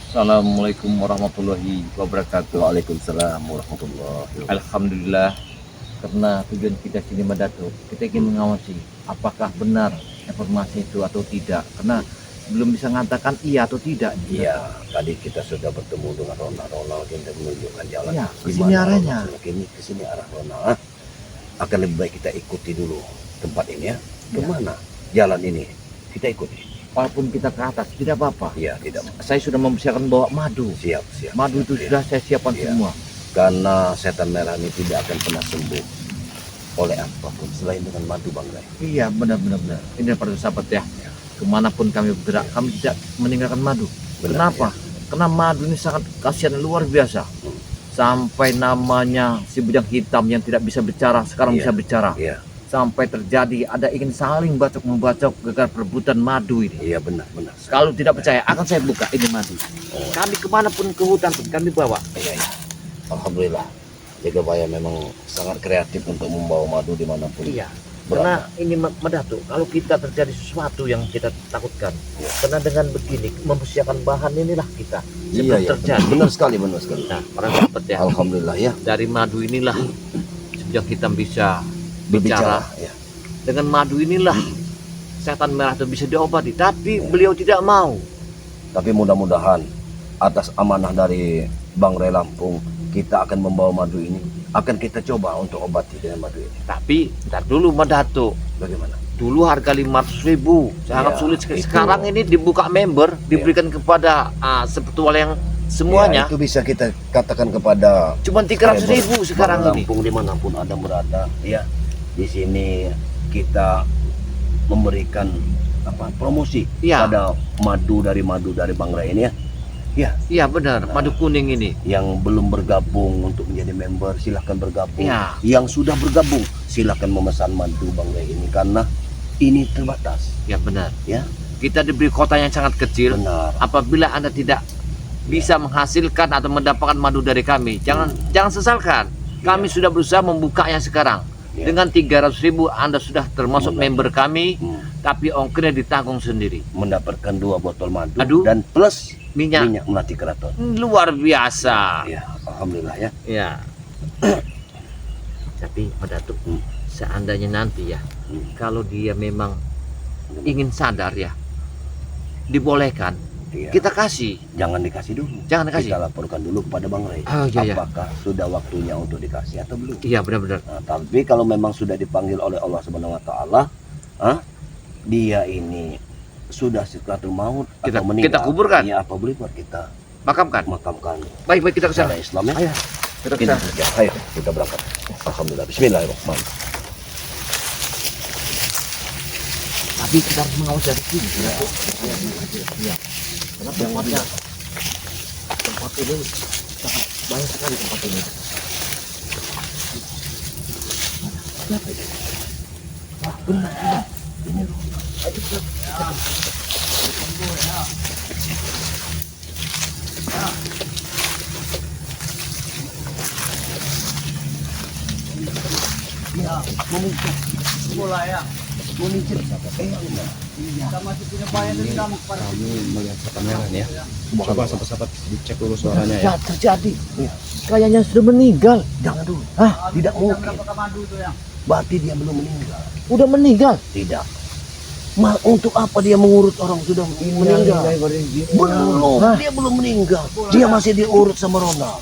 Assalamualaikum warahmatullahi wabarakatuh. Waalaikumsalam warahmatullahi wabarakatuh. Alhamdulillah, karena tujuan kita sini Datuk, kita ingin mengawasi apakah benar informasi itu atau tidak, karena belum bisa mengatakan iya atau tidak. Iya, tadi kita sudah bertemu dengan Ronald kita menunjukkan jalan. Ya, ke sini arahnya. Ke sini arah Ronald. Akan lebih baik kita ikuti dulu tempat ini ya. Kemana jalan ini? Kita ikuti. Walaupun kita ke atas tidak apa-apa. Iya, tidak. Saya sudah mempersiapkan bawa madu. Siap. Madu itu sudah saya siapkan semua. Karena setan merah ini tidak akan pernah sembuh oleh apapun selain dengan madu, Bang Ray. Iya, benar. Ini para sahabat ya. Kemanapun kami bergerak, kami tidak meninggalkan madu. Benar, Kenapa? Karena madu ini sangat kasihan luar biasa. Sampai namanya si bujang hitam yang tidak bisa bicara sekarang bisa bicara. Iya. Sampai terjadi ada ingin saling bacok-membacok gara perebutan madu ini. Iya, benar. Kalau tidak percaya akan saya buka ini madu. Kami kemanapun ke hutan pun kami bawa. Iya. Alhamdulillah. Jagabaya memang sangat kreatif untuk membawa madu dimanapun. Iya. Karena ini Datuk, kalau kita terjadi sesuatu yang kita takutkan, karena dengan begini mempersiapkan bahan inilah kita. Iya. Terjadi. Benar sekali. Nah, para sahabat ya. Alhamdulillah ya. Dari madu inilah sejak kita bisa Berbicara. Ya. dengan madu inilah setan merah itu bisa diobati, tapi beliau tidak mau. Tapi mudah-mudahan atas amanah dari Bang Ray Lampung, kita akan membawa madu ini. Akan kita coba untuk obati dengan madu ini. Tapi ntar dulu Datuk, Bagaimana? dulu harga 500.000 sangat Ya, sulit sekali. itu. Sekarang ini dibuka member, diberikan kepada sepetual yang semuanya. Ya, itu bisa kita katakan kepada Cuma 300.000 sekarang Bang ini. Lampung dimanapun Anda berada. Ya, di sini kita memberikan promosi pada madu dari Bang Ray ini ya. Iya benar, madu kuning ini. Yang belum bergabung untuk menjadi member silahkan bergabung. Ya. Yang sudah bergabung silahkan memesan madu Bang Ray ini karena ini terbatas. Ya benar. Ya. Kita diberi kota yang sangat kecil. Benar. Apabila Anda tidak bisa menghasilkan atau mendapatkan madu dari kami, jangan sesalkan. Kami sudah berusaha membukanya sekarang. Dengan 300.000 Anda sudah termasuk member kami, tapi ongkirnya ditanggung sendiri. Mendapatkan 2 botol madu dan plus minyak melati keraton. Luar biasa. Ya, alhamdulillah ya. Ya. Tapi Datuk, seandainya nanti ya, kalau dia memang ingin sadar ya, dibolehkan. Kita kasih. Jangan dikasih dulu. Jangan dikasih. Kita laporkan dulu kepada Bang Ray. Apakah sudah waktunya untuk dikasih atau belum? Iya benar-benar. Nah, tapi kalau memang sudah dipanggil oleh Allah Subhanahu Wa Taala, dia ini sudah sekiratul maut atau meninggal. Kita kuburkan. Ya, apa boleh buat kita makamkan. Baik kita ke sana. Islam ya. Ayo. Kita ke sana. Ayo kita berangkat. Alhamdulillah. Bismillahirrahmanirrahim. Tapi kita harus mengawasi dari sini. Ya. Karena tempat ini sangat banyak sekali tempat ini. Siapa ini? Wah, benar. Ini loh. Ayo kita. Ya, mulai ya. Kami melihat setan merah nih ya. Coba sahabat-sahabat dicek dulu suaranya ya. Terjadi. Kayaknya sudah meninggal. Jangan dulu. Tidak mungkin. Berarti dia belum meninggal. Udah meninggal? Tidak. Untuk apa dia mengurut orang sudah meninggal? Belum. Dia belum meninggal. Dia masih diurut sama Ronald.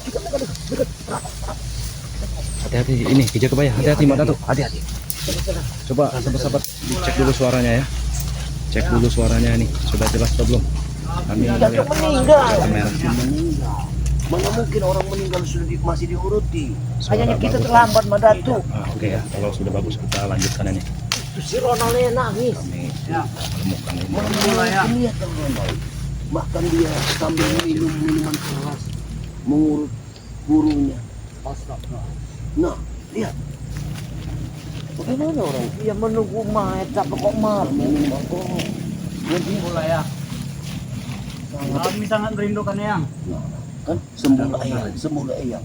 Hati-hati ini kejar kebaya. Hati-hati Mbak Datuk. Hati-hati. Coba sahabat-sahabat dicek dulu suaranya ya. Cek dulu suaranya nih. Sudah jelas atau belum? Kami melihat setan merah. Mana mungkin orang meninggal sudah masih diuruti? Kayaknya kita terlambat Datuk. Oke ya. Kalau sudah bagus kita lanjutkan ini. Itu si Ronaldnya nangis. Kami menemukan ini. Lihat Ronald. Bahkan dia sambil minum minuman keras mengurut gurunya. Nah, lihat. Bagaimana orang? Dia menunggu mayat tapi kok mati. Jadi mulai ya. Kami sangat merindukan Eyang. kan sembuh Eyang.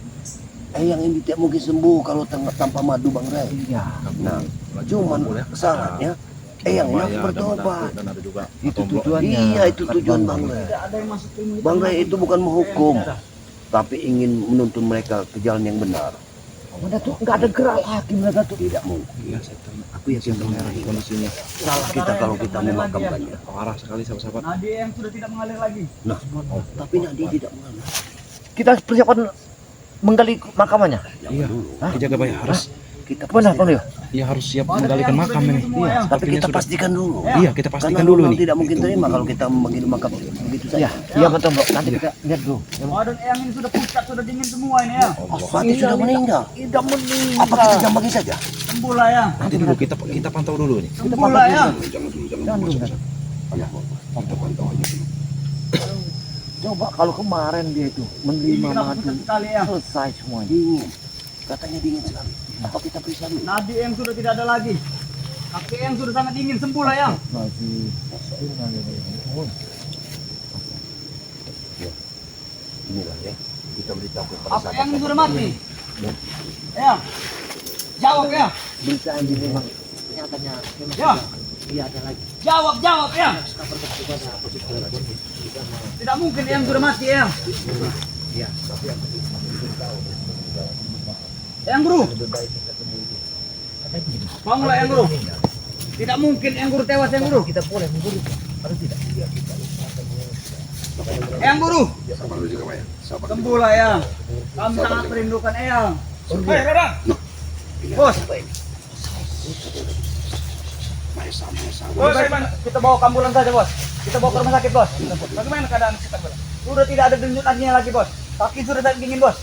Eyang ini tidak mungkin sembuh kalau tanpa madu Bang Ray. Iya. Nah, cuman syaratnya Eyang bahaya, harus ada bertobat. menakut, dan ada juga Itu tombol. tujuannya. Iya, itu tujuan Bang Rey. Tidak ada yang masuk ilmu Bang Rey itu bukan menghukum, Tidak ada. tapi ingin menuntun mereka ke jalan yang benar. Mana tuh nggak ada gerak hakim mereka tuh. Tidak mungkin. Iya, saya Aku yakin Bang merah Rey. kondisinya Salah kita kalau kita memakamkannya. parah sekali sahabat-sahabat. Nadia yang sudah tidak mengalir lagi. Nah, tapi Nadi tidak mengalah. Kita persiapan menggali makamannya. Iya, dulu. dijaga baik harus. Kita Benar, Bang Leo. Iya, harus siap Ada menggalikan yang makam sudah ini. dingin semua, Iya, ya. Tapi sepertinya kita sudah. pastikan dulu. Iya, kita Karena pastikan dulu orang ini. tidak mungkin terima kalau kita memanggil makam begitu Iya, saja. iya betul Bro. Nanti kita lihat dulu. Oh, dan eyang ini sudah pucat, sudah dingin semua ini ya. Oh, berarti sudah meninggal. Tidak meninggal. Apa kita jambangin saja? Sembuh lah ya. Nanti dulu kita pantau dulu nih. Sembuh lah ya. Jangan dulu. Coba kalau kemarin dia itu Ini menerima kenapa madu pucat sekali ya. selesai semuanya. Dingin. Katanya dingin sekali. Apa kita periksa dulu? Nadia yang sudah tidak ada lagi. Kaki yang sudah sangat dingin, sembuh lah ya. Masih Inilah ya. Kita beritahu kepada Apa yang sudah mati? Ya. Jawab ya. berita yang memang nyatanya memang Ya. iya ada lagi. Jawab ya. Tidak mungkin yang sudah mati ya. Yang guru. Bangunlah yang guru. Tidak mungkin yang guru tewas yang guru. Kita boleh memburu atau tidak? Yang guru. Sembuhlah ya. Kami sangat merindukan Eyang. Hei, Rara. Bos. Bos, kita bawa ke ambulan saja, Bos. Kita bawa ke rumah sakit, Bos. Bagaimana keadaan kita, Bos? Sudah tidak ada denyut nadinya lagi, Bos. Kaki sudah tak dingin, Bos.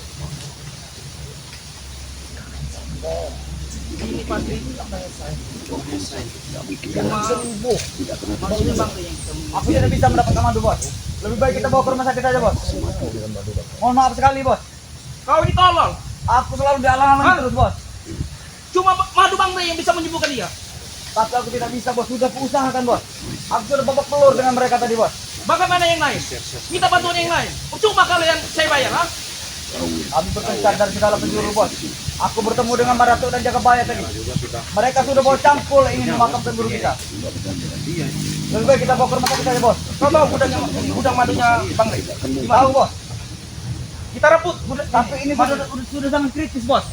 Aku tidak bisa mendapatkan madu, Bos. Lebih baik kita bawa ke rumah sakit saja, Bos. Mohon maaf sekali, Bos. Kau ini tolol. Aku selalu dialang-alangi terus, Bos. Cuma madu Bang Rey yang bisa menyembuhkan dia. Tapi aku tidak bisa, Bos. Sudah kuusahakan, Bos. Aku sudah babak pelur dengan mereka tadi, Bos. Bagaimana yang lain? Minta bantuan yang lain. Cuma kalian saya bayar, ha? Kami berpencar dari segala penjuru, Bos. Aku bertemu dengan Maratuk dan Jagabaya tadi. Mereka sudah bawa cangkul ingin memakamkan guru kita. Lebih baik kita bawa ke rumah sakit saja, Bos. Kau tahu gudang madunya Bang Rey? Tahu, Bos. Kita rebut. Tapi ini sudah sangat kritis, Bos.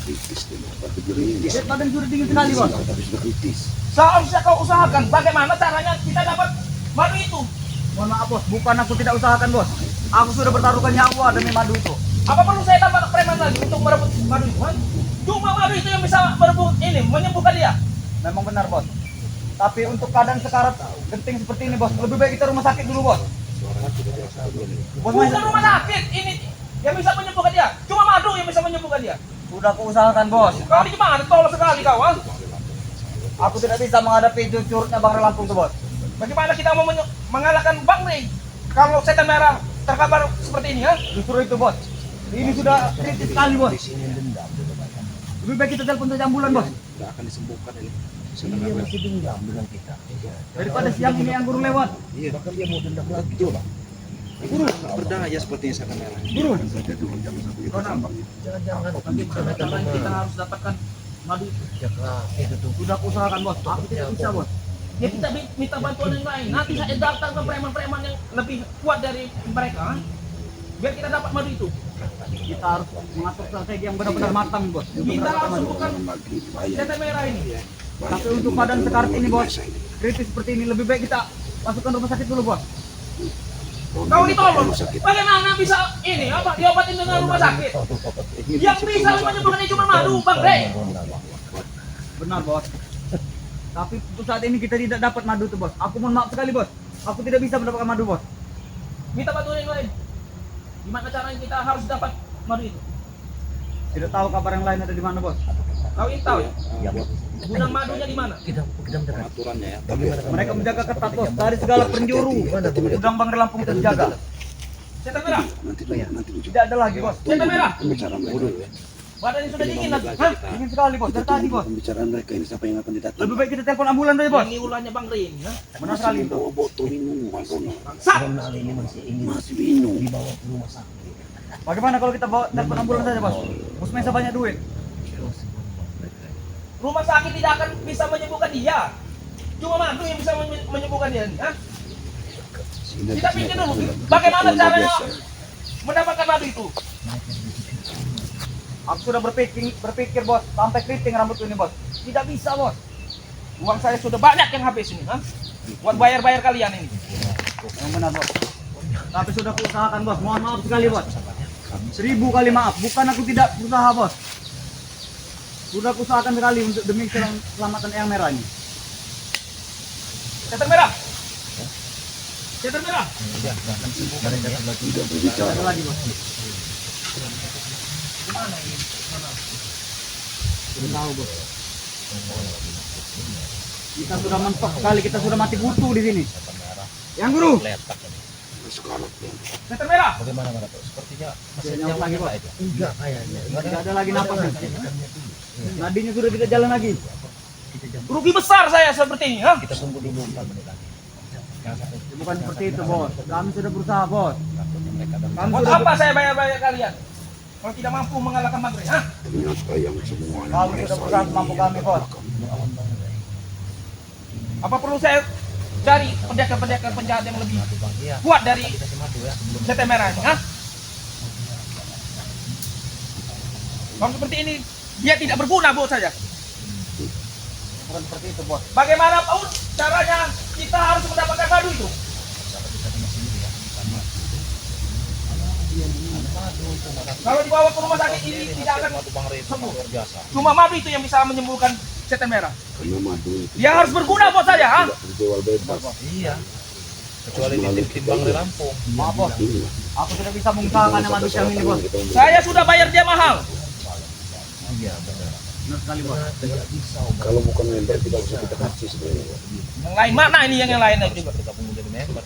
Berat badan sudah dingin sekali, Bos. Seharusnya kau usahakan. Bagaimana caranya kita dapat madu itu? Mohon maaf, Bos. Bukan aku tidak usahakan, Bos. Aku sudah bertaruhkan nyawa demi madu itu. Apa perlu saya tambah preman lagi untuk merebut madu itu? Ha? Cuma madu itu yang bisa merebut ini, menyembuhkan dia. Memang benar, Bos. Tapi untuk keadaan sekarat genting seperti ini, Bos, lebih baik kita rumah sakit dulu, Bos. Bos, Bukan rumah sakit ini yang bisa menyembuhkan dia. Cuma madu yang bisa menyembuhkan dia. sudah aku usahakan, Bos. Kau ini gimana? Tolol sekali kau, ha? Aku tidak bisa menghadapi curutnya Bang Rey Lampung tuh, Bos. Bagaimana kita mau mengalahkan Bang Rey kalau setan merah terkabar seperti ini, ha? Justru itu, Bos. Ini sudah kritis sekali, Bos. Lebih baik kita telepon saja ambulan, Bos. Tidak akan disembuhkan ini. Dia masih dendam dengan kita. Daripada siang ini yang guru lewat. Iya, bahkan dia mau dendam lagi. Betul, Bang. Guru, berdaya sepertinya seakan merah. Guru. Jangan kita harus dapatkan madu itu. Sudah aku usahakan, Bos. Aku tidak bisa, Bos. Ya kita minta bantuan yang lain. Nanti saya datang ke preman-preman yang lebih kuat dari mereka, ha? Biar kita dapat madu itu. Kita harus mengatur strategi yang benar-benar matang, Bos. Kita harus sembuhkan setan merah ini. Tapi untuk keadaan sekarat ini, Bos, kritis seperti ini, lebih baik kita masukkan rumah sakit dulu, Bos. Kau ini tolong. Bagaimana bisa ini apa diobatin dengan rumah sakit? Yang bisa menyembuhkan ini cuma madu, Bang Rey. Benar, Bos. Tapi untuk saat ini kita tidak dapat madu itu, Bos. Aku mohon maaf sekali, Bos. Aku tidak bisa mendapatkan madu, Bos. Minta bantuan yang lain. Gimana caranya kita harus dapat madu itu? Tidak tahu kabar yang lain ada di mana, Bos. Kau ini tahu ya? Gudang madunya di mana? Aturannya ya. Mereka menjaga ketat, Bos, dari segala penjuru. Gudang Bang Rey Lampung itu dijaga. Setan merah. Tidak ada lagi, Bos. Setan merah. Bodoh ya. Badannya sudah dingin lagi. Hah? Dingin sekali, Bos. Dari tadi, Bos. Pembicaraan mereka ini siapa yang akan didatang? Lebih baik kita telepon ambulan saja, Bos. Ini ulahnya Bang Rey ini, ha? Benar sekali itu. Bawa botol minuman kono. Sat. Masih minum. Bagaimana kalau kita bawa telepon ambulan saja, Bos? Bos Mesa banyak duit. Rumah sakit tidak akan bisa menyembuhkan dia. Cuma madu yang bisa menyembuhkan dia nih, Hah? Kita pikir dulu, bagaimana caranya mendapatkan madu itu? Aku sudah berpikir bos, sampai keriting rambut ini bos. Tidak bisa bos. Uang saya sudah banyak yang habis ini, Hah? Buat bayar-bayar kalian ini. Yang benar bos. Tapi sudah kuusahakan bos. Mohon maaf sekali bos. 1000 kali maaf. Bukan aku tidak berusaha bos. Sudah kuusahakan sekali untuk demi keselamatan Eyang Merah ini. Setan merah. Setan merah. Ada lagi bos. Sudah tahu bos. Kita sudah mentok sekali. Kita sudah mati kutu di sini. Yang guru. Setan merah. Nyawa lagi bos. Tidak ada lagi napasnya. Nadinya sudah tidak jalan lagi. Rugi besar saya seperti ini, Hah? Bukan seperti itu bos. Kami sudah berusaha bos. Kami Buat sudah apa saya bayar-bayar kalian? Kalau tidak mampu mengalahkan maghrib, Hah? kami sudah berusaha mampu kami bos. Apa perlu saya cari pendekar-pendekar penjahat yang lebih kuat dari setan merah ini, Hah? Kalau seperti ini, dia tidak berguna buat saya. Bukan seperti itu bos. Bagaimanapun caranya kita harus mendapatkan madu itu. Kalau dibawa ke rumah sakit ini tidak akan sembuh. Cuma madu itu yang bisa menyembuhkan setan merah. Dia harus berguna buat saya, ha? Iya. Kecuali ditimbang di Lampung. Maaf bos. Aku sudah bisa mengusahakan yang manusia ini bos. Saya sudah bayar dia mahal. Benar sekali bos. Kalau bukan member tidak usah kita kasih sebenarnya. Yang lain mana ini yang lain juga?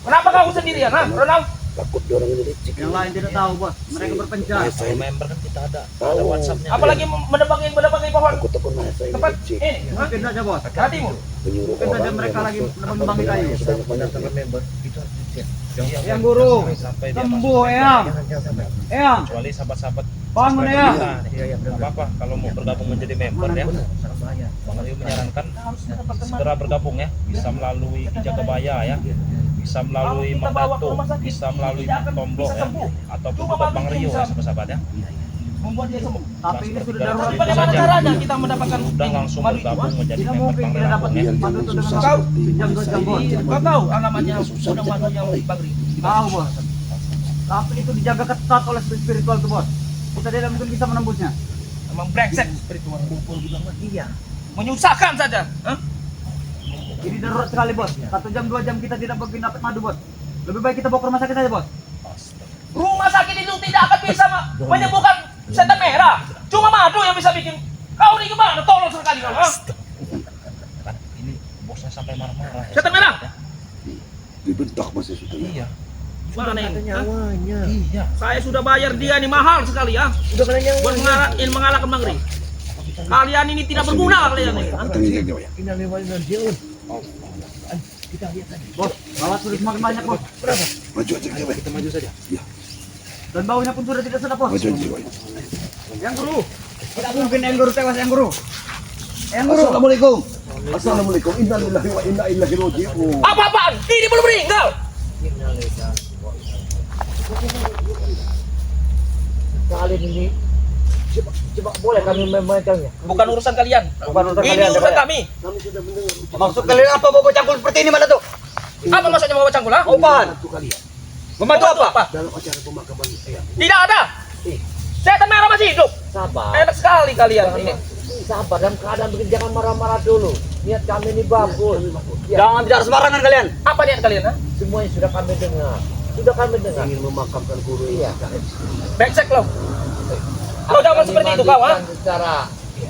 Kenapa kamu sendirian, ha? Ronald? Takut orang ini licik. Yang lain tidak tahu bos. Mereka berpencar. Kalau member kan kita ada WhatsApp-nya. Apalagi menebangin pohon Aku takut saya ini tempat licik. ini, ha? Mungkin saja bos. Hatimu. Menyuruh Mungkin saja orang mereka yang lagi masuk menebang kayu. sebanyak-banyaknya. member itu harus dicek. Yang guru. Sembuh Eyang. Eyang. Kecuali sahabat-sahabat Bangun Eyang. Tidak apa-apa kalau mau bergabung menjadi member ya. Bang Rio menyarankan segera bergabung ya. Bisa melalui Kijagabaya ya. Bisa melalui Kalau kita bawa ke Magdato, rumah sakit, bisa melalui tidak akan Tombok bisa ya. sembuh. Ataupun Cuma Bapak Bang madunya Rio bisa ya sahabat-sahabat ya. Membuat dia sembuh. Tapi ini sudah Tapi darurat. Bagaimana caranya kita mendapatkan Udah langsung madu itu, ha? bergabung menjadi Tidak member mungkin Bang kita dapat Lampung ya. madu itu dengan Kau jam 2 jam bos. Kau tahu alamatnya gudang madunya Bang Ri? Tahu bos. Tapi itu dijaga ketat oleh spiritual tuh bos. Kita tidak mungkin bisa menembusnya. Memang brengsek spiritual. Iya. Menyusahkan saja, ha? Ini darurat sekali bos. 1 jam 2 jam kita tidak mungkin dapat madu bos. Lebih baik kita bawa ke rumah sakit saja bos. Rumah sakit itu tidak akan bisa menyembuhkan setan merah. Cuma madu yang bisa bikin. Kau ini gimana? Tolong sekali kau, ha? Kan ini bosnya sampai marah-marah. Ya, Setan merah. Dibentak masih sudah. Iya. Mana ini? Ha? Iya. Saya sudah bayar dia ini mahal sekali, ya. Buat mengalahkan Bang Ri. Kalian ini tidak berguna kalian ini. Ha? Bos, balas sudah semakin banyak bos. Maju aja dia. Kita maju saja. Dan baunya pun sudah tidak sedap bos. Maju aja. Yang guru. Tidak mungkin yang guru tewas yang guru. Yang guru. Assalamualaikum. Assalamualaikum. Innalillahi wa inna ilaihi raji'un. Apa-apaan? Ini belum meninggal. Kali ini coba boleh kami memecahnya. Bukan urusan kalian. Bukan urusan Ini kalian, urusan Pak, ya. kami. Maksud kalian apa bawa cangkul seperti ini mana tuh? Apa maksudnya bawa cangkul, ha? Opan. Membantu apa? Dalam acara pemakaman saya. Tidak ada. Setan merah masih hidup. Sabar. Enak sekali kalian ini. Sabar dalam keadaan begini jangan marah-marah dulu. Niat kami ini bagus. Ya, Jangan bicara sembarangan kalian. Apa niat kalian, ha? semuanya sudah kami dengar. Sudah kami dengar. Ingin memakamkan guru Iya. Brengsek lo. Kau jangan seperti itu kau, ha? Secara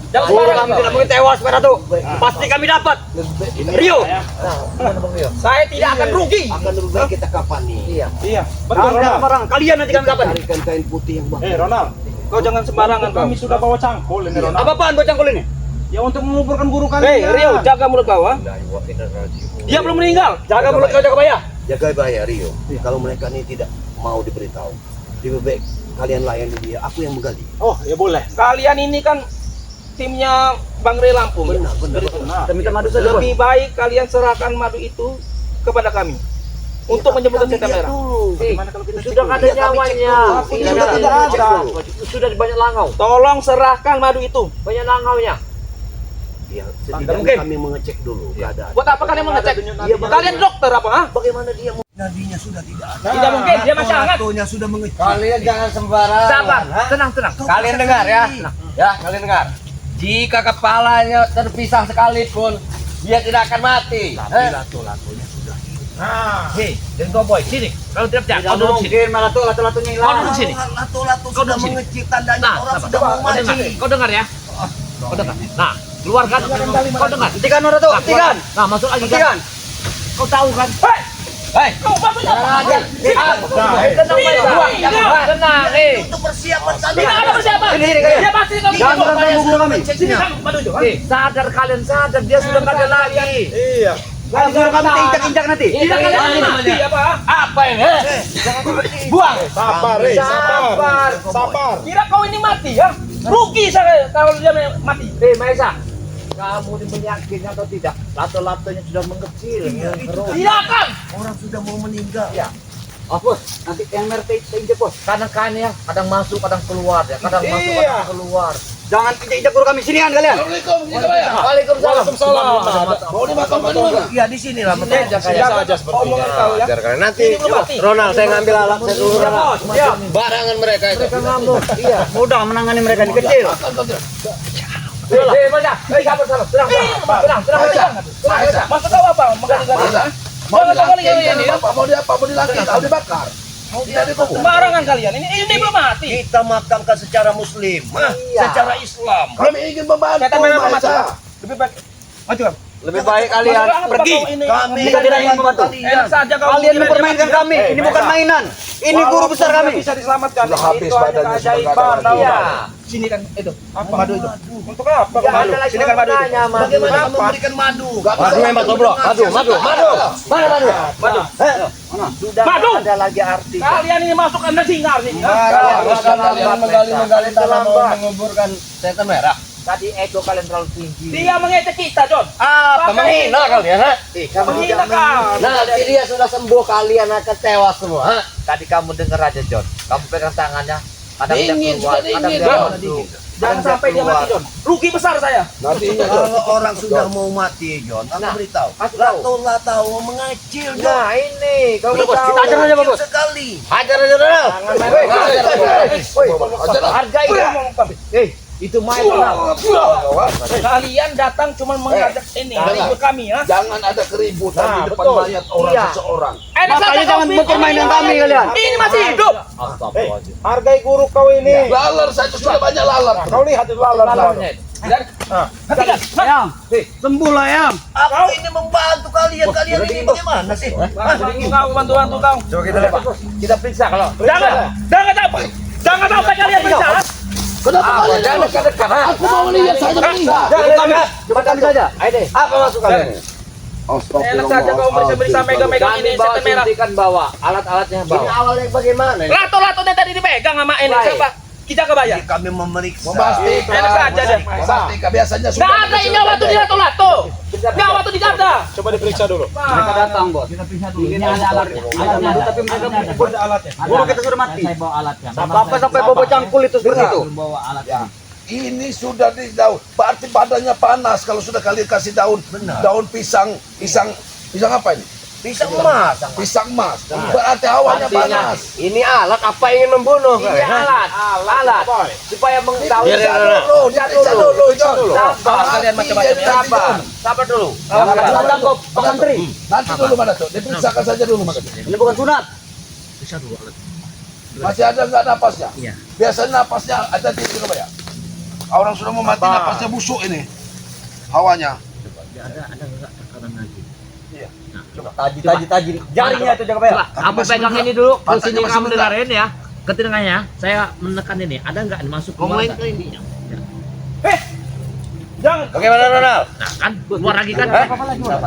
Jangan Guru sembarangan kami kau. tidak mungkin tewas pada tuh. Pasti kami dapat. Rio. nah, gimana Bang Rio? Saya tidak akan rugi. Akan lebih baik kita kapan nih? Iya. Iya. Jangan bicara sembarangan. Kalian nanti kami kapan? Carikan kain putih yang bagus. Ronald. Kau jangan sembarangan kau. Kami sudah bawa cangkul ini Ronald. Apa-apaan buat cangkul ini? Ya untuk menguburkan guru kalian. Hei, Rio, jaga mulut kau, ha? Dia belum meninggal. Jaga mulut kau, jaga bayar. Jaga bahaya Rio. Kalau mereka ini tidak mau diberitahu, lebih baik kalian layani dia. Aku yang menggali. Oh, ya boleh. Kalian ini kan timnya Bang Rey Lampung. Benar. Kita minta madu saja, bos. Lebih baik kalian serahkan madu itu kepada kami untuk menyembuhkan setan merah. Sudah ada nyawanya. Ini sudah tidak ada. Sudah banyak langau. Tolong serahkan madu itu. Banyak langaunya. Ya, Tidak setidaknya mungkin. kami mengecek dulu keadaan. Buat apa kalian mengecek? Iya, Kalian dokter apa? Ha? Bagaimana dia nadinya sudah tidak ada. Tidak mungkin, dia masih hangat. Ratonya sudah mengecek. Kalian jangan sembarangan. Sabar, ha? tenang. Kalian dengar ya. Ya, kalian dengar. Jika kepalanya terpisah sekalipun, dia tidak akan mati. Tapi lato-latonya sudah hilang. Hei, dan kau boy, sini. Kalau tidak percaya, Tidak kau duduk sini. mungkin malah tuh lato-latonya Kau hilang. duduk sini. Lato-lato Kau sudah duduk sini. mengecek, tandanya Nah, orang sabar. sudah mau Kau dengar, mati. kau dengar ya. Kau dengar. Nah, keluarkan. Kau dengar. Hentikan orang tuh, Nah, hentikan. keluarkan. Nah, masuk lagi Hentikan. kan. Kau tahu kan? Hei, Hei, kau maksudnya apa? Tenang, Baik. Tenang, Untuk persiapan tadi. Tidak ada persiapan. Ini kalian. Dia pasti kami. Jangan berantem hubungan kami. Sini kamu madu itu. ha? sadar kalian sadar dia sudah nggak ada lagi. Kalau sudah kami injak-injak nanti. Tidak kalian mati apa? Ha? apa ini? Buang. Sabar. Kira kau ini mati ya? Rugi saya kalau dia mati. Maisa, kamu ini meyakin atau tidak? Lato-latonya sudah mengecil. Tidak akan. Orang sudah mau meninggal. Oh, bos, nanti yang merah injak, bos. Kadang-kadang ya, kadang masuk, kadang keluar ya. Kadang masuk, kadang keluar. Jangan injak guru kami sinian kalian. Waalaikumsalam. Mau dimakamkan di mana? Ya di sini lah. Omongan kau ya. Ajar kalian. Nanti Ini belum mati. Ronald saya ngambil alat saya dulu Ronald. Ya. Barangan mereka itu. Mereka ngamuk. Iya. Mudah menangani mereka ini kecil. Baca. Sabar. Tenang. Maksud kau apa? Menggali-gali. Jangan ini ya. Mau diapa? Mau dilakit? Mau dibakar? Sembarangan kalian. Ini belum mati. Kita makamkan secara muslim, secara Islam. Kami ingin membantu. Setan merah mati. Lebih baik. Maju kamu. Lebih baik kalian pergi. Kami Kita tidak ingin membantu. Enak saja kau. Kalian mempermainkan kami. Ini bukan mainan. Ini guru besar kami. Bisa diselamatkan. Sudah habis Itu hanya badannya, keajaiban. sudah Tahu Iya. nggak? Sini kan itu. Apa madu itu? Untuk apa? Ya, Madu. ada lagi Sini kan madu itu. tanya, Mas. Bagaimana Apa? memberikan madu? Madu memang goblok. Madu. Mana madu? Madu. Sudah Madu. nggak ada lagi arti. Kalian ini masuk anda singar sini. Kalian menggali tanah mau menguburkan setan merah. Tadi ego kalian terlalu tinggi. Dia mengejek kita, John. Apa menghina kalian? Ha? Menghina kau. Nanti dia sudah sembuh kalian akan tewas semua. Ha? Tadi kamu dengar aja John. Kamu pegang tangannya. Kadang dia keluar, kadang dia John. masuk. Jangan sampai dia mati, John. Rugi besar saya. Kalau orang sudah mau mati, John, aku Nah, beritahu. kasih tahu. Lato-lato mengecil, John. Nah ini kamu tahu. Kita ajar aja, Kecil bos. sekali. Hajar aja Ronald. Hargai ya. Itu main kenal. Kalian datang cuma mengajak ini ribut kami ya. Jangan ada keributan Nah, di depan betul. mayat orang Iya. seseorang. Enak Makanya saja jangan kau mempermainkan kami kalian. Ini masih hidup. Astagfirullahaladzim. Hargai guru kau ini. Laler saja sudah banyak laler. Kau lihat itu lalat. Lalarnya. Hentikan. Ayam, sembuhlah ayam. Aku ini membantu kalian. Kalian ini bagaimana sih? Kau bantu-bantu kau. Coba kita lihat. Kita periksa kalau. Jangan apa. Jangan sampai kalian bisa. Kenapa kalian? Jangan dekat-dekat. Aku mau lihat saja bisa. Kami, coba kami saja. Ayo deh. Apa masuk kalian? Enak saja kau bisa megang-megang Kami ini bawa setan merah. suntikan bawa. Alat-alatnya Ini bawa. awalnya bagaimana? Lato-lato yang tadi dipegang sama ini Baik. siapa? Kita kebayang. Kami memeriksa. Enak saja deh. Memastikan biasanya Nggak ada ini nyawa tuh di lato-lato. Nyawa tuh tidak ada. Coba diperiksa dulu. Mereka datang, bos. Ini ada alatnya. Alatnya, tapi mereka Ada alatnya. guru kita sudah mati. Saya bawa alatnya. Apa sampai bobo cangkul itu seperti itu. Bawa alatnya. Ini sudah di daun. Berarti badannya panas kalau sudah kalian kasih daun. Daun pisang apa ini? Pisang emas. Pisang emas. Berarti hawanya panas. Ini alat apa ingin membunuh? Ini alat. Supaya mengetahui. Diperiksa dulu, John. Sabar kalian macam-macam ya. Sabar dulu. Datang kok, Pak Menteri. Nanti dulu mana tuh? Diperiksakan saja dulu makanya. Ini bukan sunat. Masih ada nggak napasnya? Iya. Biasanya napasnya ada di coba ya. Orang sudah mau mati napasnya busuk ini. Hawanya. Ada enggak tekanan lagi? Taji. Jarinya itu jaga bayar. Kamu pegang ini dulu. Ke Matanya sini masih kamu muda. dengerin ya. Ke telinganya. Saya menekan ini. Ada enggak masuk keluar? Ngomongin ke ini. Jangan. Bagaimana Ronald? Nah kan keluar lagi kan?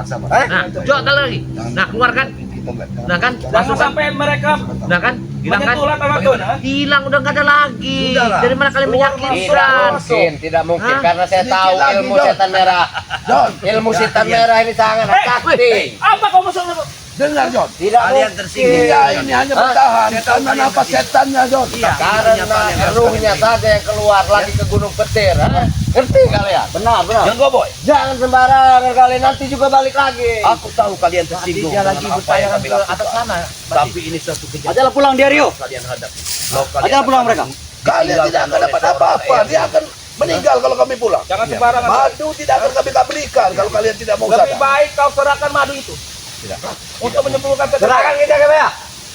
Sabar. Nah, coba kali lagi. Nah keluar kan? Nah kan, Jangan langsung kan, sampai mereka nah kan, hilang kan? menyentuh lato-latonya. Hilang udah nggak ada lagi. Sudah lah. Dari mana kalian Tidak meyakinkan? mungkin, tidak mungkin Hah? karena saya Sedikit tahu lagi, ilmu John. setan merah. John, Ilmu setan merah ini sangat sakti. Apa kau maksud? dengar John. Tidak Kalian mungkin. tersinggung. Dia ini hanya bertahan karena nafas setannya John. Karena ruhnya saja yang keluar lagi ke Gunung Petir. Hah? Ngerti kalian? Benar, benar. Jangan boy. Jangan sembarangan kalian nanti juga balik lagi. Aku tahu kalian tersinggung Dia lagi dengan apa yang bertayangan kami ke lakukan. atas sana. Tapi ini suatu kejadian Ajalah pulang dia Rio. kalian hadapi. Ajalah pulang mereka. Kalian tidak akan dapat apa-apa. Dia akan meninggal kalau kami pulang. Jangan sembarangan. Madu tidak akan kami berikan kalau kalian tidak mau Lebih sadar. baik kau serahkan madu itu untuk menyembuhkan Serahkan kita ke ya.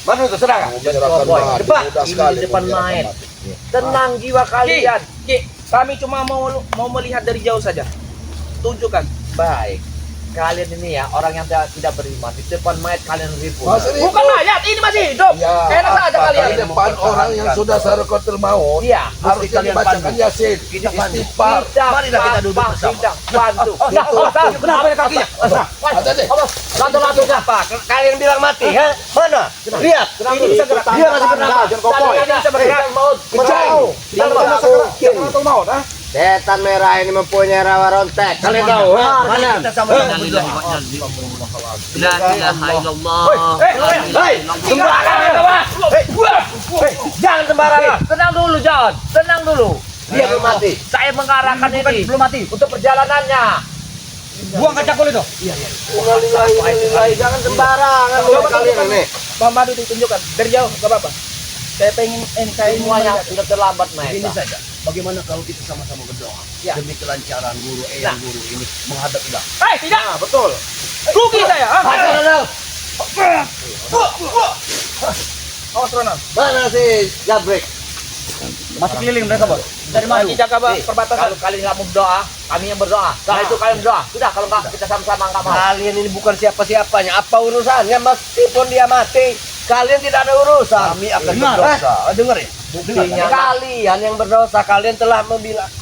Madu itu serahkan. Menyerahkan Boy, madu, depan. mudah Ini sekali di depan menyerahkan main. madu. Tenang jiwa kalian. Ki, kami cuma mau melihat dari jauh saja. Tunjukkan. Baik. Kalian ini ya orang yang tidak beriman di depan mayat kalian ribut. Masih ribut. Bukan mayat, ini masih hidup. Ya, Enak saja apa kalian. di depan orang yang sudah sarokotul maut. Iya, Harus kalian dibacakan pandu. Yasin, istighfar. Marilah kita duduk bersama. Bantu. Kenapa ya kakinya? Ada deh. Lato-lato Apa? Kalian bilang mati, ha? Mana? Lihat. Ini bisa gerak. Dia masih bernafas. Ini bisa bergerak. Jauh. Sarokotul maut, ha? Setan merah ini mempunyai rawa rontek. Kalian tahu, ha? Mana? La ilaha illallah. Jangan sembarangan. Tenang dulu, John. Tenang dulu. Dia belum mati. Saya mengarahkan ini Belum mati. untuk perjalanannya. Buang kaca kol itu. Innalillahi, jangan sembarangan mulut kalian ini. Bang Madu ditunjukkan dari jauh, gak apa-apa. Saya pengen saya ingin Semuanya melihat. sudah terlambat, Ini Maeta. saja. Bagaimana kalau kita sama-sama berdoa Ya. demi kelancaran guru yang guru ini menghadap ilah. Tidak. Nah, betul. Rugi saya. ha? Hajar Ronald. Awas Ronald. Mana si Jabrik? Masih keliling mereka, Bos. Dari maju jaga perbatasan. Kalau kalian nggak mau berdoa, kami yang berdoa. Setelah itu kalian berdoa. Sudah, kalau nggak kita sama-sama nggak mau. Kalian ini bukan siapa-siapanya. Apa urusannya? Meskipun dia mati, kalian tidak ada urusan. Kami akan Dengar. berdosa. Dengar ya. Buktinya Kalian yang berdosa, kalian telah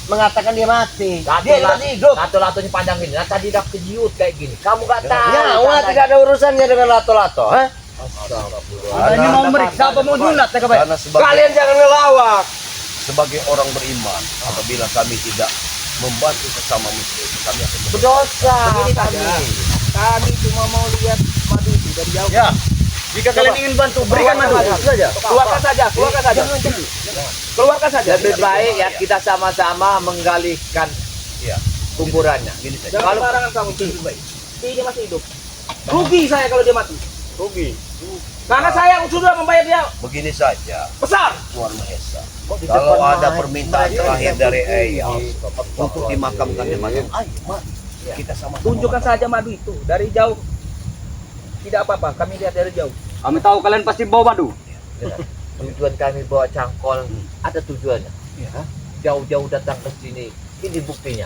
mengatakan dia mati. Dia masih hidup. Lato-latonya panjang gini. Nah, tadi udah kejiut kayak gini. Kamu nggak tahu. Nyawa tidak ada urusannya dengan lato-lato. Ha? Ini mau meriksa apa mau nyunat ya, Kabar? Karena sebagai, Kalian jangan ngelawak. sebagai orang beriman, apabila kami tidak membantu sesama muslim, kami akan Berdosa. Begini saja. Kami cuma mau lihat madu itu dari jauh. Ya. Jika kalian ingin bantu, berikan madu. Saja. Keluarkan saja, keluarkan saja. Keluarkan saja. Lebih baik ya kita sama-sama menggalikan Iya. kuburannya. Gini saja. Jangan sembarangan kamu. Ini masih hidup. Rugi saya kalau dia mati. Rugi. Karena saya sudah membayar dia Begini saja, besar. Tuhan Maha Esa. Di Kalau depan ada mayat, permintaan mereka terakhir yang dari berdiri. Eyal untuk dimakamkan di mana? Ayo, mari. Kita sama-sama. Tunjukkan saja madu itu dari jauh. Tidak apa-apa, kami lihat dari jauh. Kami tahu kalian pasti bawa madu. Tujuan kami bawa cangkol ada tujuannya. Iya. Jauh-jauh datang ke sini. Ini buktinya.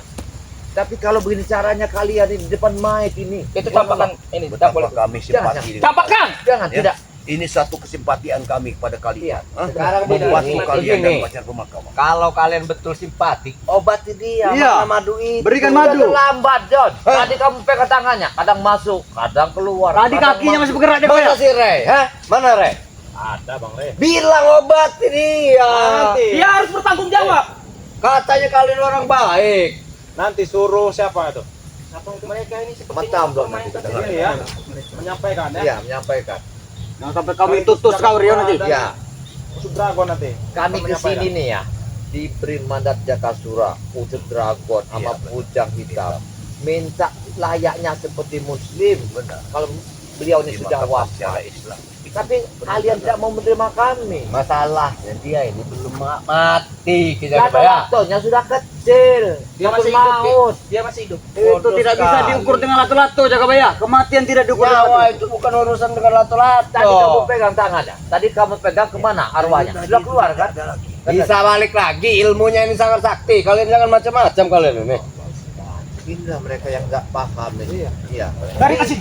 Tapi kalau begini caranya kalian ini di depan mayat ini. Itu campakan ini, tidak boleh. Betapa kami simpati. dengan Campakan. Jangan, Ya. tidak. Ini satu kesempatian kami kepada kalian. Hah? Sekarang Membantu begini, kalian begini. dan pacar pemakaman. Kalau kalian betul simpatik, obati dia Iya. sama madu itu. Berikan Sudah madu. terlambat, John. Tadi kamu pegang tangannya, kadang masuk, kadang keluar. Tadi kadang kakinya masih bergerak dia, Mana Kabar. si Rey? Hah? Mana Rey? Ada Bang Re. Bilang obati dia. Dia harus bertanggung jawab. Katanya kalian orang baik. Nanti suruh siapa itu? Mereka ini Matam dong nanti kita Ini ya. Menyampaikan ya. Iya, menyampaikan. Jangan sampai kami tutus kau Rio nanti. Ya, Usut Dragon nanti. kami ke sini nih ya, diberi mandat Jakasura, wujud dragon, sama pujang hitam. Minta layaknya seperti muslim. Benar. Kalau beliau ini sudah Dimakamkan secara wafat. Islam. Tapi kalian tidak mau menerima kami. Masalahnya dia ini belum mati. Kita bayar. Lato-latonya sudah kecil. Dia masih Belum hidup. maut. Dia masih hidup. Itu tidak bisa diukur dengan lato-lato, Jakabaya. Kematian tidak diukur dengan Nyawa lato. itu bukan urusan dengan lato-lato. Tadi kamu pegang tangannya. Tadi kamu pegang kemana arwahnya? Sudah keluar kan? Bisa balik lagi, ilmunya ini sangat sakti. Kalian jangan macam-macam kalian ini. Inilah mereka yang nggak paham ini. Iya. Dari kasih.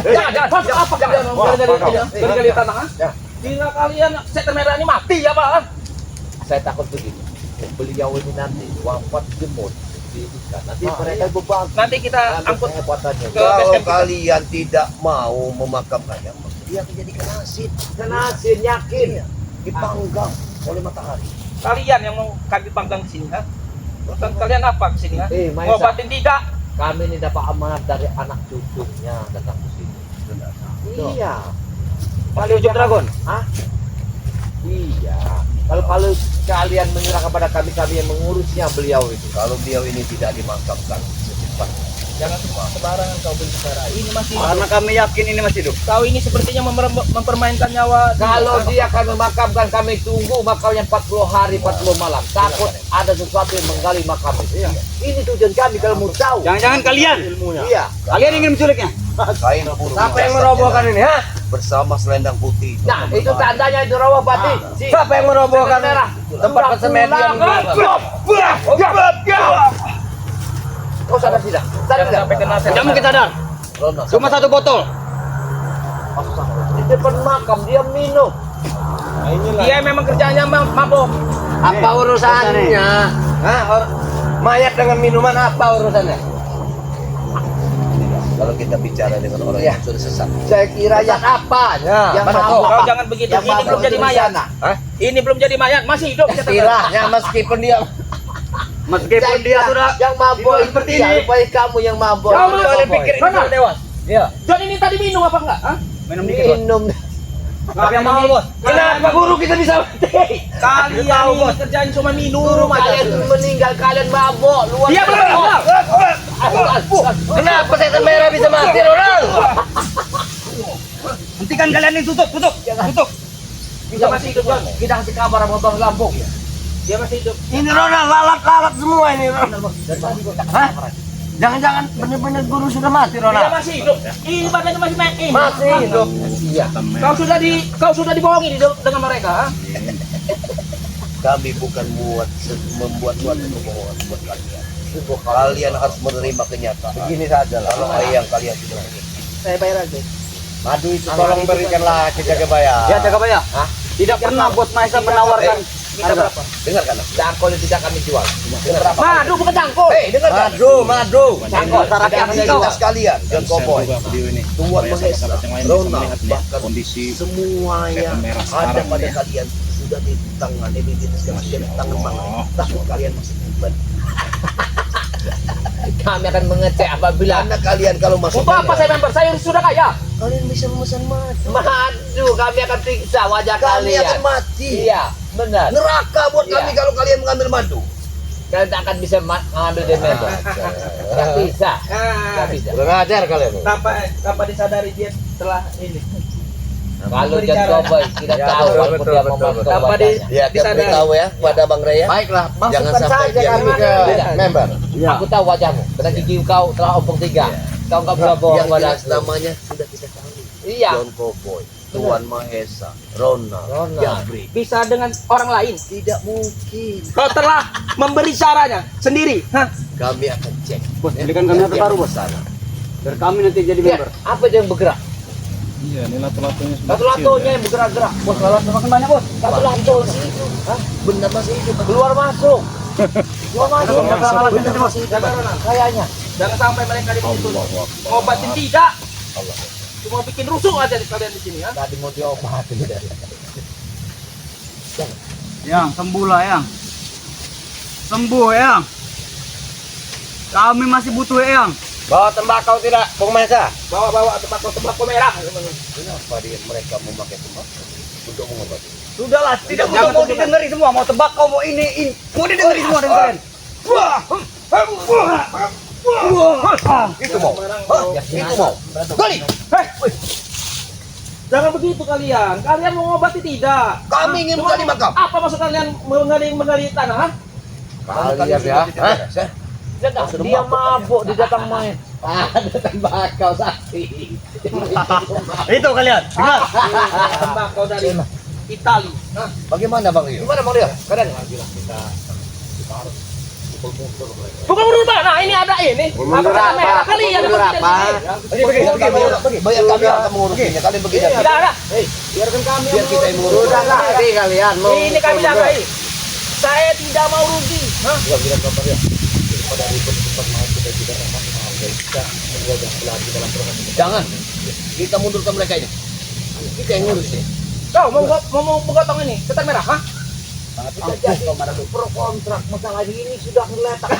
Jangan. Apa kalian dari tanah? Bila kalian setan merah ini mati ya Pak. Saya takut begini. Beliau ini nanti wafat jemut. Nanti mereka beban. Nanti kita angkut ke base Kalau camp kita. kalian tidak mau memakamkannya, dia akan jadikan asin. Kena asin yakin. Dipanggang oleh matahari. Kalian yang mau kami panggang di sini, ha? Kalian apa ke sini, ha? Maisa, Ngobatin tidak. kami ini dapat amanat dari anak cucunya datang ke sini. Iya. Pakai ujung dragon. Hah? Iya. Kalau kalian menyerah kepada kami yang mengurusnya beliau itu. Kalau beliau ini tidak dimakamkan secepatnya. Jangan sembarangan kau berbicara. Ini masih Karena kami yakin ini masih hidup. kau ini sepertinya mempermainkan nyawa. Kalau dia akan memakamkan, kami tunggu makamnya 40 hari 40 malam. Takut ada sesuatu yang menggali makam itu. Ini tujuan kami kalau mau tahu. Jangan-jangan kalian. Iya. Kalian ingin menculiknya. Kain burung Siapa yang jasad merobohkan dia ini, ha? bersama selendang putih. Nah, itu tandanya itu rawa batin. Siapa yang merobohkan merah. tempat persemedian ini? Kau sadar tidak? Sadar Jangan sampai kena Tidak mungkin sadar. Rona, Cuma satu botol. Di depan makam dia minum. Dia memang kerjanya mabok. Apa urusannya? Hah? Mayat dengan minuman apa urusannya? kalau kita bicara dengan orang yang sudah sesat, Saya kira yang apa? Yang Mana mabuk. Kau jangan begitu. Yang Ini mabuk belum jadi itu di mayat. sana. Ini belum jadi mayat, masih hidup. kita tahu. Istilahnya meskipun dia Meskipun Saya dia kira sudah yang mabuk dibuat itu seperti tidak ini. baik kamu yang mabuk. Kau Itu boleh boy. pikir ini sudah dewas. Iya. John ini tadi minum apa enggak? Hah? minum dikit, Bos. Minum. Maaf yang mahal, Bos. Kenapa guru kita bisa mati? Kalian ini kerjaan cuma minum Kalian aja. meninggal, kalian mabuk. Luar Dia belum meninggal. Kenapa setan merah bisa mati orang? Hentikan kalian ini, tutup. Tutup. Bisa masih hidup, John. Kita kasih kabar sama Bang Lampung. Dia masih hidup. Ini Ronald lalat-lalat semua ini. Hah? Jangan-jangan benar-benar guru sudah mati Dia Ronald. masih hidup. Ini badannya masih naik. Masih hidup. Iya. Kau sudah dibohongi dengan mereka, ha? kami bukan membuat suatu kebohongan buat kalian. Kalian harus menerima kenyataan. Begini saja lah. Kalau yang kalian sudah ini. Saya bayar aja. Madu itu tolong berikanlah ke Jagabaya. Ya, jaga bayar. Tidak pernah Bos Maisa menawarkan Minta berapa? Dengarkan. Cangkol yang tidak kami jual. Berapa? Madu bukan cangkul. Dengarkan. Madu. Cangkol. Dan kita sekalian, John Cowboy, Tuan Mahesa, Rona, bahkan semua yang ada pada kalian sudah ditangani, dijelaskan di tangan tangan. Takut kalian masih beban. Kami akan mengecek apabila Karena kalian kalau masuk Untuk apa saya member? Saya sudah kaya. kalian bisa memesan madu. madu, kami akan periksa wajah Kami kalian. akan mati. Iya, benar. Neraka buat Iya. kami kalau kalian mengambil madu. Kalian tak akan bisa mengambil dementor. Tidak bisa. Tidak bisa. Kurang ajar kalian. Tanpa disadari dia telah ini. Kalau John Berbicara. Cowboy tidak Ya, tahu betul, walaupun betul, dia betul, membantu betul. Tanpa wajahnya. Ya, kita Disadari. beritahu ya kepada Bang Rea. Baiklah, Jangan masukkan sampai saja dia kami ke Tidak. member. Aku tahu wajahmu. Karena gigi kau telah ompong 3. Kau nggak bisa bohong Yang pada jelas aku. namanya sudah kita tahu. Iya. John Cowboy, Tuan Mahesa, Ronald, Ronald. Jabri. Bisa dengan orang lain. Tidak mungkin. Kau telah memberi caranya sendiri. Hah? Kami akan cek. Bos, belikan kami satu taruh, Bos. Sana. Biar kami nanti jadi Lihat, member. apa itu yang bergerak? Iya, ini lato-latonya Lato-latonya yang bergerak-gerak. Bos, lalat semakin banyak, Bos. Lato-lato situ. Hah? Benar masih hidup. Keluar masuk. Keluar masuk. Benar, Bos. Jaga Ronald. Kayaknya. Jangan sampai mereka dibunuh. Ngobatin tidak. Cuma bikin rusuh aja di kalian di sini, ya. Tadi mau diobatin. Yang, sembuhlah, Yang. Sembuh, Yang. Kami masih butuh, Yang. Bawa tembakau tidak, Bung Mahesa? Bawa tembakau merah. Kenapa dia mereka memakai tembakau untuk mengobati? Sudahlah, tidak mau didengari semua. Mau tembakau, mau ini. Mau didengari semua dengan kalian. Itu mau. Itu mau. Gali. Jangan begitu kalian. Kalian mau ngobati tidak. Kami ingin Cuma menggali makam. Apa maksud kalian menggali tanah? Hah? Kalian ya. Hah? Dia mabuk di datang main. Ada tembakau sakti. Itu kalian. Dengar. Tembakau dari Itali. Hah? Bagaimana Bang Rio? Gimana Bang Rio? Kalian Bukan mundur tanah, ini ada ini. Mundur Apa apa? merah kalian Mundur yang apa? Bayar kami akan mengurusinya. Kalian begini. Tidak ada. Biarkan kami Biar kita yang mengurus. Sudah ngerti kalian. mau Ini kami jagai. Saya tidak mau rugi. Hah? Jangan. Kita mundurkan mereka ini. Kita yang ngurus ini. Kau mau potong ini setan merah, ha? Kita jadi pro kontrak masalah ini sudah meletak.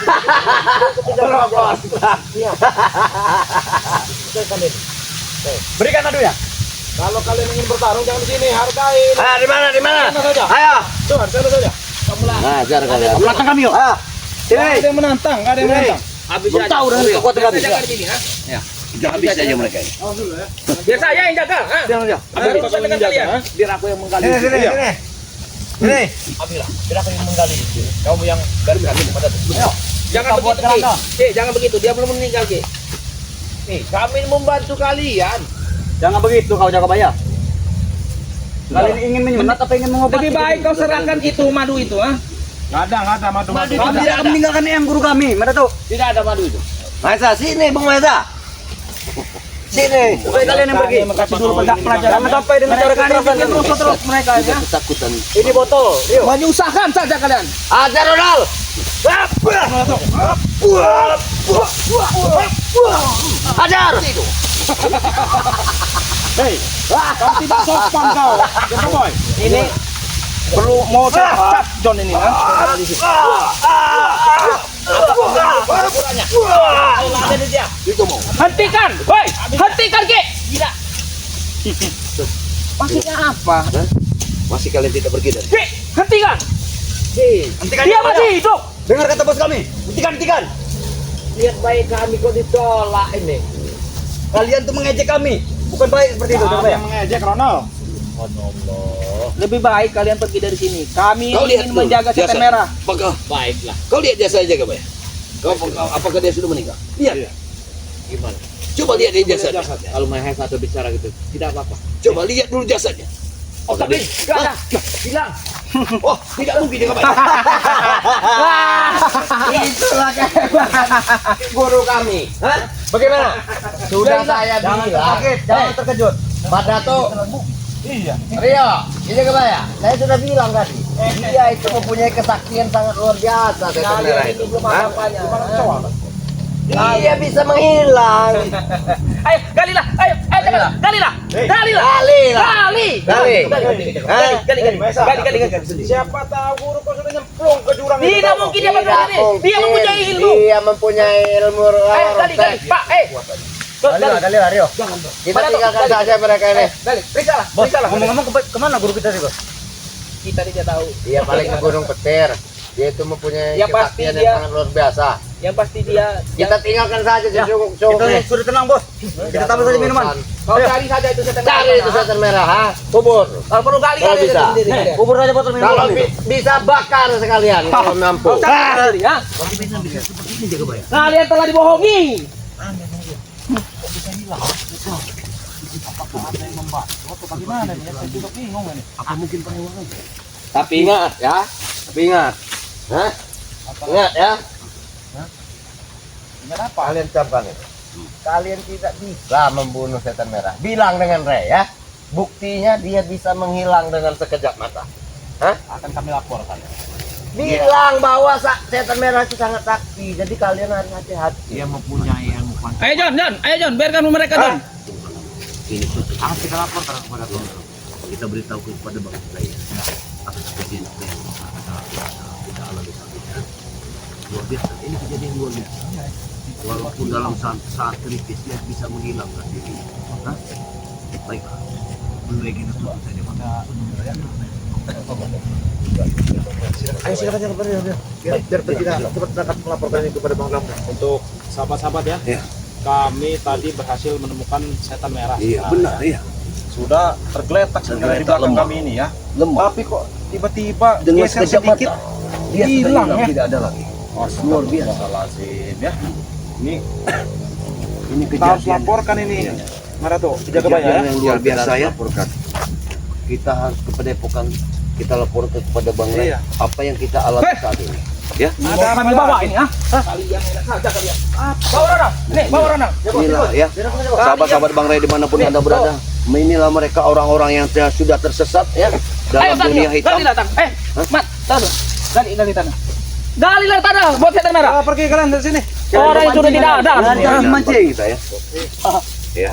Iya. Kita ini. Berikan adunya. Kalau kalian ingin bertarung jangan di sini, hargain. Ah, di mana? Di mana? Sana saja. Ayo. Tuhan, sana saja. Ngajar kalian. Belakang kami yuk. Ah. Nggak ada yang menantang, nggak ada yang menantang. Habis Belum tahu dengan kekuatan kami. Jaga di sini, ha? Jangan habis aja mereka ini. Biar saya yang jaga, ha? Ada urusan dengan kalian. Biar aku yang menggali. Sini. Ambillah. Biar aku yang menggali di sini. Kamu yang gali pada Jangan begitu, Ki. Jangan begitu, dia belum meninggal, Ki. nih, kami membantu kalian. Jangan begitu kau Jagabaya. Kalian ingin menyunat apa ingin mengobati? Lebih baik kau serahkan itu madu itu, ha? Nggak ada madu. Madu Kami tidak tidak ada. meninggalkan yang guru kami. Mana tuh? Tidak ada madu itu. Maesa, sini Bung Maesa. Sini. Supaya kalian yang pergi. Kasih dulu pelajaran. Jangan sampai dengan cara kekerasan dan terus mereka ya. Ketakutan. Ini botol. Rio. Menyusahkan saja kalian. Ajar Ronald. Ajar. Hei, kau tidak sopan kau. Jangan boy. Ini perlu mau cap John ini, ha? Ada di dia. Hentikan, woi, hentikan, Ki. Gila. Maksudnya apa? Masih kalian tidak pergi dari. Ki, hentikan. Hentikan Dia Jagabaya. masih hidup. Dengar kata bos kami. Hentikan. Lihat baik kami kok ditolak ini. Kalian tuh mengejek kami. Bukan baik seperti itu Jagabaya. Yang mengejek Ronald. Lebih baik kalian pergi dari sini. Kami Kau lihat ingin dulu, menjaga setan jasa. merah. Baiklah. Kau lihat dia saja Jagabaya. Apakah dia sudah meninggal? Lihat. Iya. Gimana? Coba lihat dia jasadnya. Jasadnya. Kalau Mahesa atau bicara gitu, tidak apa-apa. Coba lihat dulu jasadnya. Oh, tapi enggak ada. Hilang. Oh, tidak mungkin Jagabaya. Itulah guru kami. Hah? Bagaimana? Sudah saya Jangan bilang. terkaget, jangan terkejut. Pak Dato. Iya. Rio, ini kebaya. Saya sudah bilang tadi. Dia itu mempunyai kesaktian sangat luar biasa. Setan merah itu. Hah? Dia bisa menghilang. Ayo, galilah. Ayo, galilah. Galilah. Galilah. Gali. Hah? Gali. Siapa tahu guru kau sudah nyemplung ke jurang itu. Tidak mungkin dia Tidak berani. Dia mungkin. mempunyai ilmu. Dia mempunyai ilmu. Ayo, gali. Pak, Galilah Rio. Kita tinggalkan saja mereka ini. Gali. Periksalah. Bos, ngomong-ngomong kemana guru kita sih bos? Kita tidak tahu. Dia paling ke Gunung Petir. Dia itu mempunyai Yang pasti kesaktian dia- yang sangat luar biasa. Yang pasti dia Kita tinggalkan saja cukup Kita sudah tenang bos. Kita tambah saja minuman. kau cari saja itu setan Cari itu merah. setan merah, ha? Kubur. Kalau perlu gali Kalau bisa. sendiri. Kubur aja botol Kalau minuman. bisa bakar sekalian kalau mampu. Kau cari sendiri, ha? Kalian telah dibohongi. Tapi ingat ya. Tapi ingat. Hah? Ingat ya. Kalian cabang itu. Kalian tidak bisa membunuh setan merah. Bilang dengan Ray ya. Buktinya dia bisa menghilang dengan sekejap mata. Hah? Akan kami laporkan. Bilang bahwa setan merah itu sangat sakti. Jadi kalian harus hati-hati. Dia mempunyai ilmu fantastis. Ayo John, biarkan mereka John. Ini akan kita laporkan kepada kontrol. Kita beritahu kepada Bang Raya atas kejadian apa yang kita alami saat ini. Luar biasa. Ini kejadian luar biasa. Walaupun dalam saat kritis dia bisa menghilangkan diri. Hah? Baiklah. Mulai kita tunggu saja Bang. Ayo silakan kepada dia. Biar kita cepat berangkat melaporkan ini kepada Bang Ram. Untuk sahabat-sahabat ya. Iya. Kami tadi berhasil menemukan setan merah. Iya, Nah, benar, iya. Sudah tergeletak sebenarnya di belakang kami ini ya. Lemah. Tapi kok tiba-tiba Dengan geser sekejap sedikit mata dia hilang ya. tidak ada lagi. Oh, luar biasa lazim ya. Ini Ini kita harus kejadian. laporkan ini. Marato, jaga Kejadian bayar ya. yang luar biasa ya. Laporkan. Kita harus ke Padepokan. Kita laporkan kepada Bang Ray Iya. apa yang kita alami saat ini. Ya. Ada Kami bawa ini, ha? Kalian enak saja kalian. Bawa Ronald. Nih, bawa Ronald. Inilah ya. Sahabat-sahabat Bang Ray dimanapun Anda berada. Inilah mereka orang-orang yang sudah tersesat ya Ayo dalam dunia hitam. gali datang. Mat, tahu. Gali tanah. Gali lah tanah buat setan merah. Pergi kalian dari sini. Orang yang sudah tidak ada. Jangan mancing. Kita ya. Ya.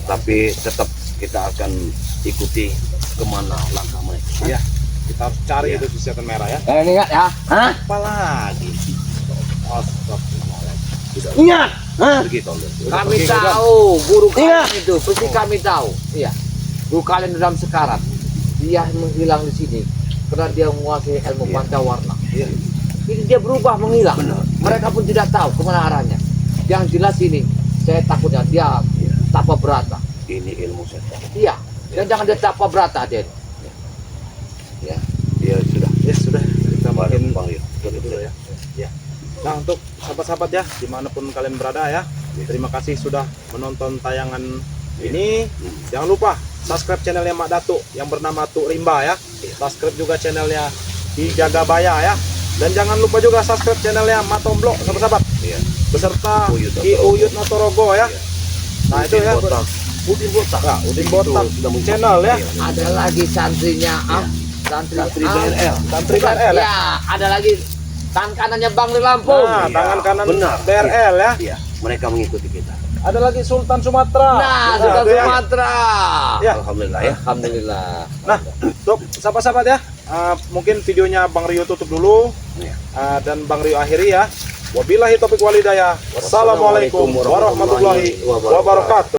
Tapi tetap kita akan ikuti kemana langkah mereka. Ya, kita harus cari itu si setan merah ya. Ingat ya. Hah? Apalagi Ingat. Hah? begitu. Kami tahu guru kalian itu, pasti kami tahu. Iya. Guru kalian dalam sekarat. Dia menghilang di sini karena dia menguasai ilmu pancawarna. Iya. Ini dia berubah menghilang. Benar. Mereka pun tidak tahu kemana arahnya. Yang jelas ini, saya takutnya dia tapa berata. Ini ilmu setan. Iya. Dan jangan dia tapa berata, Den. Ya. Ya sudah. Ya sudah, kita makin Bang Rio. dulu ya. Ya. Nah, untuk sahabat-sahabat ya, dimanapun kalian berada ya, terima kasih sudah menonton tayangan ini. Jangan lupa subscribe channelnya Mak Datuk yang bernama Tuk Rimba ya. Subscribe juga channelnya Ki Jagabaya ya. Dan jangan lupa juga subscribe channelnya Mak Tomblok sahabat-sahabat. Iya. Beserta Uyut Ki Notorogo. Uyut Notorogo ya. Nah itu ya. Udin botak. Nah, Udin Botak channel ya. Ada lagi santrinya Santri Santri BNL. Santri BNL ya. Ya, ada lagi tangan kanannya Bang di Lampung. Nah, tangan kanan Benar. BRL ya. Iya. Mereka mengikuti kita. Ada lagi Sultan Sumatera. Nah, sudah itu ya. Sumatera. Ya. Alhamdulillah ya. Alhamdulillah. Nah, untuk sahabat-sahabat ya, mungkin videonya Bang Rio tutup dulu Iya. dan Bang Rio akhiri ya. Wabillahi taufiq walhidayah. Wassalamualaikum warahmatullahi wabarakatuh.